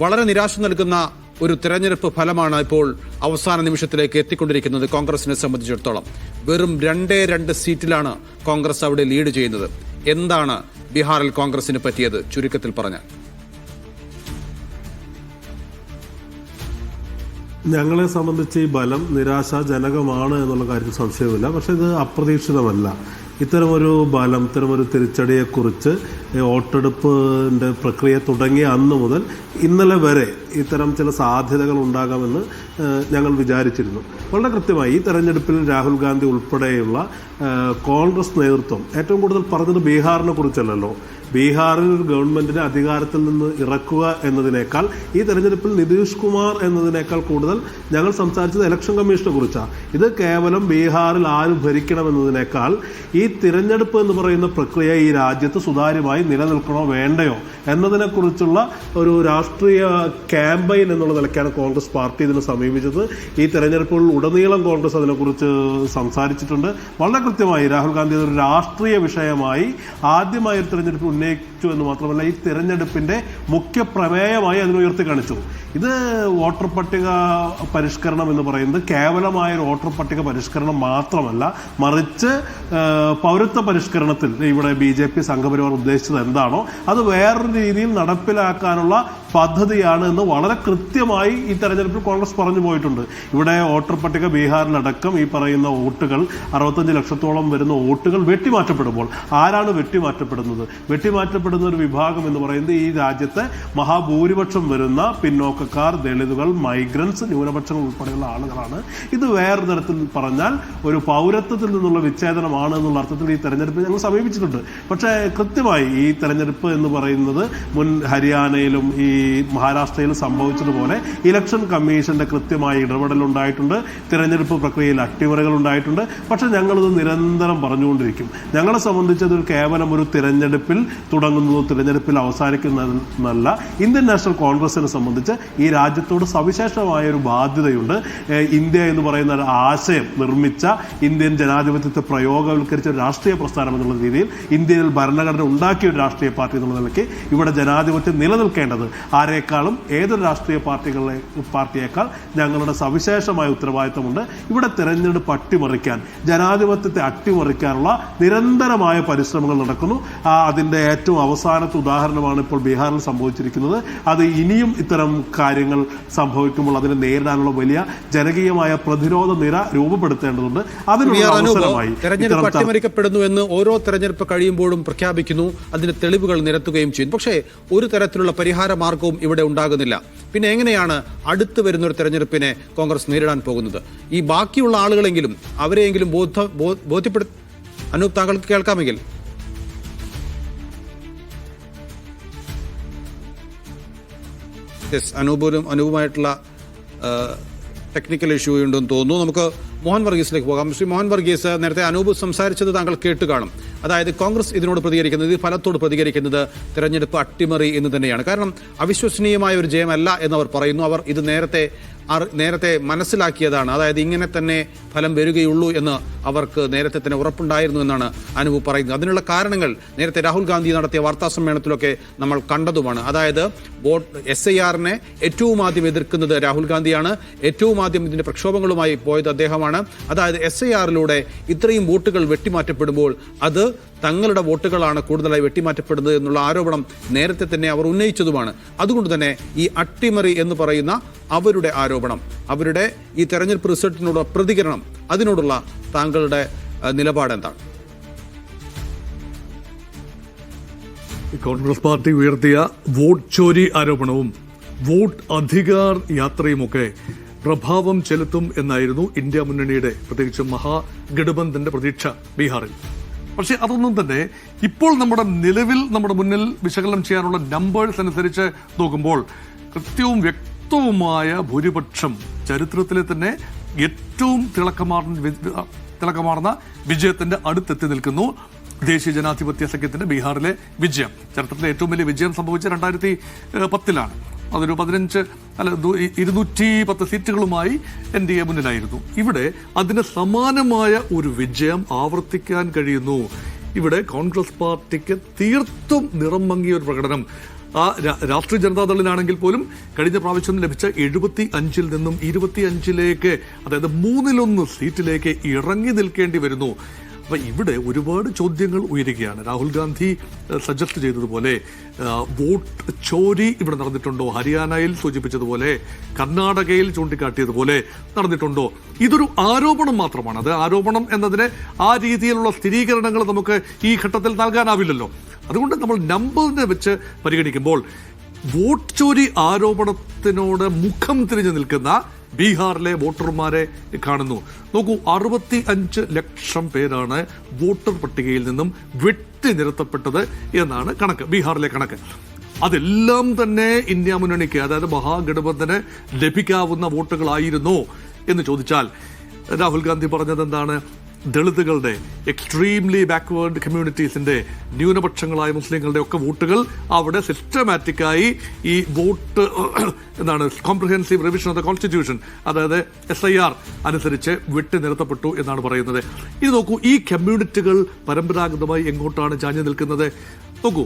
വളരെ നിരാശ നൽകുന്ന ഒരു തെരഞ്ഞെടുപ്പ് ഫലമാണ് ഇപ്പോൾ അവസാന നിമിഷത്തിലേക്ക് എത്തിക്കൊണ്ടിരിക്കുന്നത് കോൺഗ്രസിനെ സംബന്ധിച്ചിടത്തോളം. വെറും 2 സീറ്റിലാണ് കോൺഗ്രസ് അവിടെ ലീഡ് ചെയ്യുന്നത്. എന്താണ് ബീഹാറിൽ കോൺഗ്രസിന് പറ്റിയത് ചുരുക്കത്തിൽ പറഞ്ഞാൽ? ഞങ്ങളെ സംബന്ധിച്ച് ഈ ബലം നിരാശാജനകമാണ് എന്നുള്ള കാര്യത്തിൽ സംശയമില്ല. പക്ഷെ ഇത് അപ്രതീക്ഷിതമല്ല. ഇത്തരമൊരു ബലം, ഇത്തരമൊരു തിരിച്ചടിയെക്കുറിച്ച് വോട്ടെടുപ്പിൻ്റെ പ്രക്രിയ തുടങ്ങിയ അന്ന് മുതൽ ഇന്നലെ വരെ ഇത്തരം ചില സാധ്യതകൾ ഉണ്ടാകാമെന്ന് ഞങ്ങൾ വിചാരിച്ചിരുന്നു. വളരെ കൃത്യമായി ഈ തെരഞ്ഞെടുപ്പിൽ രാഹുൽ ഗാന്ധി ഉൾപ്പെടെയുള്ള കോൺഗ്രസ് നേതൃത്വം ഏറ്റവും കൂടുതൽ പറഞ്ഞത് ബീഹാറിനെ കുറിച്ചല്ലല്ലോ. ബീഹാറിൽ ഒരു ഗവൺമെന്റിനെ അധികാരത്തിൽ നിന്ന് ഇറക്കുക എന്നതിനേക്കാൾ, ഈ തെരഞ്ഞെടുപ്പിൽ നിതീഷ് കുമാർ എന്നതിനേക്കാൾ കൂടുതൽ ഞങ്ങൾ സംസാരിച്ചത് ഇലക്ഷൻ കമ്മീഷനെ കുറിച്ചാണ്. ഇത് കേവലം ബീഹാറിൽ ആര് ഭരിക്കണമെന്നതിനേക്കാൾ ഈ തിരഞ്ഞെടുപ്പ് എന്ന് പറയുന്ന പ്രക്രിയ ഈ രാജ്യത്ത് സുതാര്യമായി നിലനിൽക്കണോ വേണ്ടയോ എന്നതിനെക്കുറിച്ചുള്ള ഒരു രാഷ്ട്രീയ ക്യാമ്പയിൻ എന്നുള്ള നിലയ്ക്കാണ് കോൺഗ്രസ് പാർട്ടി ഇതിനെ സമീപിച്ചത്. ഈ തെരഞ്ഞെടുപ്പുകളിൽ ഉടനീളം കോൺഗ്രസ് അതിനെക്കുറിച്ച് സംസാരിച്ചിട്ടുണ്ട്. വളരെ കൃത്യമായി രാഹുൽ ഗാന്ധി ഒരു രാഷ്ട്രീയ വിഷയമായി ആദ്യമായി ഒരു തെരഞ്ഞെടുപ്പ് ഉന്നയിച്ചു എന്ന് മാത്രമല്ല, ഈ തെരഞ്ഞെടുപ്പിന്റെ മുഖ്യ പ്രമേയമായി അതിനെ ഉയർത്തി കാണിച്ചു. ഇത് വോട്ടർ പട്ടിക പരിഷ്കരണം എന്ന് പറയുന്നത് കേവലമായ ഒരു വോട്ടർ പട്ടിക പരിഷ്കരണം മാത്രമല്ല, മറിച്ച് പൗരത്വ പരിഷ്കരണത്തിൽ ഇവിടെ BJP സംഘപരിവാർ ഉദ്ദേശിച്ചത് എന്താണോ അത് വേറൊരു രീതിയിൽ നടപ്പിലാക്കാനുള്ള പദ്ധതിയാണ് എന്ന് വളരെ കൃത്യമായി ഈ തെരഞ്ഞെടുപ്പിൽ കോൺഗ്രസ് പറഞ്ഞു പോയിട്ടുണ്ട്. ഇവിടെ വോട്ടർ പട്ടിക ബീഹാറിലടക്കം ഈ പറയുന്ന വോട്ടുകൾ 65 ലക്ഷത്തോളം വരുന്ന വോട്ടുകൾ വെട്ടിമാറ്റപ്പെടുമ്പോൾ ആരാണ് വെട്ടിമാറ്റപ്പെടുന്നത്? വെട്ടിമാറ്റപ്പെടുന്ന ഒരു വിഭാഗം എന്ന് പറയുന്നത് ഈ രാജ്യത്തെ മഹാഭൂരിപക്ഷം വരുന്ന പിന്നോക്കക്കാർ, ദളിതുകൾ, മൈഗ്രൻസ്, ന്യൂനപക്ഷങ്ങൾ ഉൾപ്പെടെയുള്ള ആളുകളാണ്. ഇത് വേറെ തരത്തിൽ പറഞ്ഞാൽ ഒരു പൗരത്വത്തിൽ നിന്നുള്ള വിച്ഛേദനമാണ് എന്നുള്ള അർത്ഥത്തിൽ ഈ തെരഞ്ഞെടുപ്പ് ഞങ്ങൾ സമീപിച്ചിട്ടുണ്ട്. പക്ഷേ കൃത്യമായി ഈ തെരഞ്ഞെടുപ്പ് എന്ന് പറയുന്നത് മുൻ ഹരിയാനയിലും ഈ മഹാരാഷ്ട്രയിൽ സംഭവിച്ചതുപോലെ ഇലക്ഷൻ കമ്മീഷന്റെ കൃത്യമായ ഇടപെടലുണ്ടായിട്ടുണ്ട്. തിരഞ്ഞെടുപ്പ് പ്രക്രിയയിൽ അട്ടിമറികൾ ഉണ്ടായിട്ടുണ്ട്. പക്ഷെ ഞങ്ങളിത് നിരന്തരം പറഞ്ഞുകൊണ്ടിരിക്കും. ഞങ്ങളെ സംബന്ധിച്ച് അതൊരു കേവലം ഒരു തിരഞ്ഞെടുപ്പിൽ തുടങ്ങുന്നതോ തിരഞ്ഞെടുപ്പിൽ അവസാനിക്കുന്നതല്ല. ഇന്ത്യൻ നാഷണൽ കോൺഗ്രസിനെ സംബന്ധിച്ച് ഈ രാജ്യത്തോട് സവിശേഷമായ ഒരു ബാധ്യതയുണ്ട്. ഇന്ത്യ എന്ന് പറയുന്ന ഒരു ആശയം നിർമ്മിച്ച, ഇന്ത്യൻ ജനാധിപത്യത്തെ പ്രയോഗവൽക്കരിച്ച ഒരു രാഷ്ട്രീയ പ്രസ്ഥാനം എന്നുള്ള രീതിയിൽ ഇന്ത്യയിൽ ഭരണഘടന ഉണ്ടാക്കിയ ഒരു രാഷ്ട്രീയ പാർട്ടി എന്നുള്ള നിലയ്ക്ക് ഇവിടെ ജനാധിപത്യം നിലനിൽക്കേണ്ടത് ആരേക്കാളും ഏതൊരു രാഷ്ട്രീയ പാർട്ടിയേക്കാൾ ഞങ്ങളുടെ സവിശേഷമായ ഉത്തരവാദിത്തമുണ്ട്. ഇവിടെ തെരഞ്ഞെടുപ്പ് അട്ടിമറിക്കാൻ, ജനാധിപത്യത്തെ അട്ടിമറിക്കാനുള്ള നിരന്തരമായ പരിശ്രമങ്ങൾ നടക്കുന്നു. അതിൻ്റെ ഏറ്റവും അവസാനത്തെ ഉദാഹരണമാണ് ഇപ്പോൾ ബീഹാറിൽ സംഭവിച്ചിരിക്കുന്നത്. അത് ഇനിയും ഇത്തരം കാര്യങ്ങൾ സംഭവിക്കുമ്പോൾ അതിനെ നേരിടാനുള്ള വലിയ ജനകീയമായ പ്രതിരോധ നിര രൂപപ്പെടുത്തേണ്ടതുണ്ട്. അതിനുള്ള അവസരമായി തെരഞ്ഞെടുപ്പ് അട്ടിമറിക്കപ്പെടുന്നു എന്ന് ഓരോ തെരഞ്ഞെടുപ്പ് കഴിയുമ്പോഴും പ്രഖ്യാപിക്കുന്നു, അതിന് തെളിവുകൾ നിരത്തുകയും ചെയ്യുന്നു. പക്ഷേ ഒരു തരത്തിലുള്ള പരിഹാര മാർഗവും ഇവിടെ ഉണ്ടാകുന്നില്ല. പിന്നെ എങ്ങനെയാണ് അടുത്ത് വരുന്ന ഒരു തെരഞ്ഞെടുപ്പിനെ കോൺഗ്രസ് നേരിടാൻ പോകുന്നത്? ഈ ബാക്കിയുള്ള ആളുകളെങ്കിലും അവരെയെങ്കിലും അനൂപ് താങ്കൾക്ക് കേൾക്കാമെങ്കിൽ. അനൂപുമായിട്ടുള്ള ടെക്നിക്കൽ ഇഷ്യൂ ഉണ്ടെന്ന് തോന്നുന്നു. നമുക്ക് മോഹൻ വർഗീസിലേക്ക് പോകാം. ശ്രീ മോഹൻ വർഗീസ്, നേരത്തെ അനൂപ് സംസാരിച്ചത് താങ്കൾ കേട്ട് കാണും. അതായത് കോൺഗ്രസ് ഇതിനോട് പ്രതികരിക്കുന്നത്, ഈ ഫലത്തോട് പ്രതികരിക്കുന്നത് തെരഞ്ഞെടുപ്പ് അട്ടിമറി എന്ന് തന്നെയാണ്. കാരണം അവിശ്വസനീയമായ ഒരു ജയമല്ല എന്നവർ പറയുന്നു. അവർ ഇത് നേരത്തെ മനസ്സിലാക്കിയതാണ്. അതായത് ഇങ്ങനെ തന്നെ ഫലം വരികയുള്ളൂ എന്ന് അവർക്ക് നേരത്തെ തന്നെ ഉറപ്പുണ്ടായിരുന്നു എന്നാണ് അനൂപ് പറയുന്നത്. അതിനുള്ള കാരണങ്ങൾ നേരത്തെ രാഹുൽ ഗാന്ധി നടത്തിയ വാർത്താ സമ്മേളനത്തിലൊക്കെ നമ്മൾ കണ്ടതുമാണ്. അതായത് SIR-നെ ഏറ്റവും ആദ്യം എതിർക്കുന്നത് രാഹുൽ ഗാന്ധിയാണ്. ഏറ്റവും ആദ്യം ഇതിന്റെ പ്രക്ഷോഭങ്ങളുമായി പോയത് അദ്ദേഹമാണ്. അതായത് SIR-ലൂടെ ഇത്രയും വോട്ടുകൾ വെട്ടിമാറ്റപ്പെടുമ്പോൾ അത് തങ്ങളുടെ വോട്ടുകളാണ് കൂടുതലായി വെട്ടിമാറ്റപ്പെടുന്നത് എന്നുള്ള ആരോപണം നേരത്തെ തന്നെ അവർ ഉന്നയിച്ചതുമാണ്. അതുകൊണ്ട് തന്നെ ഈ അട്ടിമറി എന്ന് പറയുന്ന അവരുടെ ആരോപണം, അവരുടെ ഈ തെരഞ്ഞെടുപ്പ് റിസൾട്ടിനോടുള്ള പ്രതികരണം, അതിനോടുള്ള താങ്കളുടെ നിലപാട് എന്താണ്? കോൺഗ്രസ് പാർട്ടി ഉയർത്തിയ വോട്ട് ചോരി ആരോപണവും വോട്ട് അധികാർ യാത്രയുമൊക്കെ പ്രഭാവം ചെലുത്തും എന്നായിരുന്നു ഇന്ത്യ മുന്നണിയുടെ, പ്രത്യേകിച്ച് മഹാഗഠബന്ധന്റെ പ്രതീക്ഷ ബീഹാറിൽ. പക്ഷെ അതൊന്നും തന്നെ ഇപ്പോൾ നിലവിൽ നമ്മുടെ മുന്നിൽ വിശകലനം ചെയ്യാനുള്ള നമ്പേഴ്സ് അനുസരിച്ച് നോക്കുമ്പോൾ കൃത്യവും വ്യക്തവുമായ ഭൂരിപക്ഷം, ചരിത്രത്തിലെ തന്നെ ഏറ്റവും തിളക്കമാർന്ന വിജയത്തിന്റെ അടുത്തെത്തി നിൽക്കുന്നു ദേശീയ ജനാധിപത്യ സഖ്യത്തിന്റെ ബീഹാറിലെ വിജയം. ചരിത്രത്തിലെ ഏറ്റവും വലിയ വിജയം സംഭവിച്ച 2010-ലാണ്. അതൊരു 210 സീറ്റുകളുമായി NDA മുന്നിലായിരുന്നു. ഇവിടെ അതിന് സമാനമായ ഒരു വിജയം ആവർത്തിക്കാൻ കഴിയുന്നു. ഇവിടെ കോൺഗ്രസ് പാർട്ടിക്ക് തീർത്തും നിറം മങ്ങിയ ഒരു പ്രകടനം ആ രാഷ്ട്രീയ ജനതാദളിനാണെങ്കിൽ പോലും കഴിഞ്ഞ പ്രാവശ്യം ലഭിച്ച 75 നിന്നും 25 അതായത് 1/3 സീറ്റിലേക്ക് ഇറങ്ങി നിൽക്കേണ്ടി വരുന്നു. അപ്പൊ ഇവിടെ ഒരുപാട് ചോദ്യങ്ങൾ ഉയരുകയാണ്. രാഹുൽ ഗാന്ധി സജസ്റ്റ് ചെയ്തതുപോലെ വോട്ട് ചോരി ഇവിടെ നടന്നിട്ടുണ്ടോ? ഹരിയാനയിൽ സൂചിപ്പിച്ചതുപോലെ, കർണാടകയിൽ ചൂണ്ടിക്കാട്ടിയതുപോലെ നടന്നിട്ടുണ്ടോ? ഇതൊരു ആരോപണം മാത്രമാണ്. അത് ആരോപണം എന്നതിന് ആ രീതിയിലുള്ള സ്ഥിരീകരണങ്ങൾ നമുക്ക് ഈ ഘട്ടത്തിൽ നൽകാനാവില്ലല്ലോ. അതുകൊണ്ട് നമ്മൾ നമ്പറിനെ വെച്ച് പരിഗണിക്കുമ്പോൾ വോട്ട് ചോരി ആരോപണത്തിനോട് മുഖം തിരിഞ്ഞു നിൽക്കുന്ന ബീഹാറിലെ വോട്ടർമാരെ കാണുന്നു. നോക്കൂ, 65 ലക്ഷം പേരാണ് വോട്ടർ പട്ടികയിൽ നിന്നും വെട്ടി നിരത്തപ്പെട്ടത് എന്നാണ് കണക്ക്, ബീഹാറിലെ കണക്ക്. അതെല്ലാം തന്നെ ഇന്ത്യ മുന്നണിക്ക്, അതായത് മഹാഗഠബന്ധന് ലഭിക്കാവുന്ന വോട്ടുകളായിരുന്നോ എന്ന് ചോദിച്ചാൽ രാഹുൽ ഗാന്ധി പറഞ്ഞത് എന്താണ്? ദളിതുകളുടെ, എക്സ്ട്രീംലി ബാക്ക്വേർഡ് കമ്മ്യൂണിറ്റീസിന്റെ, ന്യൂനപക്ഷങ്ങളായ മുസ്ലിങ്ങളുടെ ഒക്കെ വോട്ടുകൾ അവിടെ സിസ്റ്റമാറ്റിക്കായി ഈ vote comprehensive revision of the constitution, അതായത് SIR അനുസരിച്ച് വെട്ടി നിരത്തപ്പെട്ടു എന്നാണ് പറയുന്നത്. ഇത് നോക്കൂ, ഈ കമ്മ്യൂണിറ്റികൾ പരമ്പരാഗതമായി എങ്ങോട്ടാണ് ചാഞ്ഞു നിൽക്കുന്നത്? നോക്കൂ,